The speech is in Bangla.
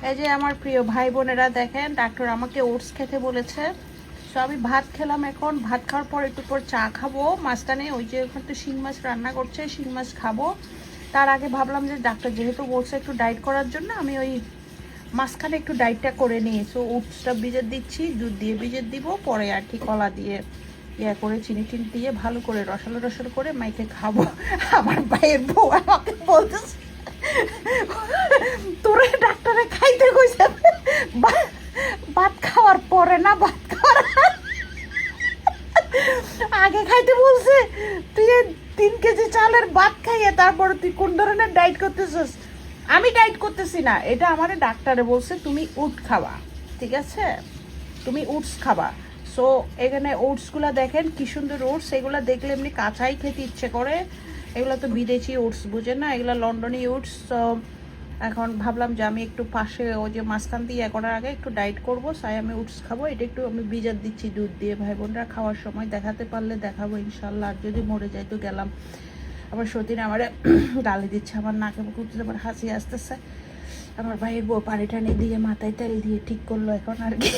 এই যে আমার প্রিয় ভাই বোনেরা দেখেন, ডাক্তার আমাকে ওটস খেতে বলেছে। সো আমি ভাত খেলাম, এখন ভাত খাওয়ার পর একটু পর চা খাবো। মাছটানে ওই যে ওখানে তো শিং মাছ রান্না করছে, শিং মাছ খাবো। তার আগে ভাবলাম যে ডাক্তার যেহেতু বলছে একটু ডায়েট করার জন্য, আমি ওই মাঝখানে একটু ডায়েটটা করে নিই। সো ওটসটা ভিজে দিচ্ছি, দুধ দিয়ে ভিজে দিব, পরে আর কি কলা দিয়ে ইয়া করে চিনি টিনি দিয়ে ভালো করে রসালো রসালো করে মাইকে খাবো। আমার ভাইয়ের বউ আমাকে বলতেছে তোরে ডাক্তারে খাইতে কইছে ভাত খাওয়ার পরে না, ভাত খাওয়ার আগে খাইতে বলছে। তুই 3 কেজি চালের ভাত খাইয়ে তারপর তুই কোন ধরনের ডায়েট করতেছিস? আমি ডায়েট করতেছি না, এটা আমার ডাক্তারে বলছে তুমি উট খাবা, ঠিক আছে, তুমি উটস খাবা। সো এখানে ওটসগুলো দেখেন কি সুন্দর ওটস, এগুলো দেখলে এমনি কাঁচাই খেতে ইচ্ছে করে। এগুলো তো বিদেশি ওটস, বুঝে না, এগুলো লন্ডনি ওটস। তো এখন ভাবলাম যে আমি একটু পাশে ওই যে মাঝখান দিয়ে করার আগে একটু ডায়েট করবো, তাই আমি ওটস খাবো। এটা একটু আমি ভিজার দিচ্ছি দুধ দিয়ে। ভাই বোনরা খাওয়ার সময় দেখাতে পারলে দেখাবো ইনশাল্লাহ, আর যদি মরে যাই তো গেলাম। আমার সতীনে আমার গালি দিচ্ছে, আমার নাকে মুখে উঠতে আমার হাসি আসতেছে। আমার ভাইয়ের বউ পানি টানি দিয়ে মাথায় তেল দিয়ে ঠিক করলো এখন আর কি।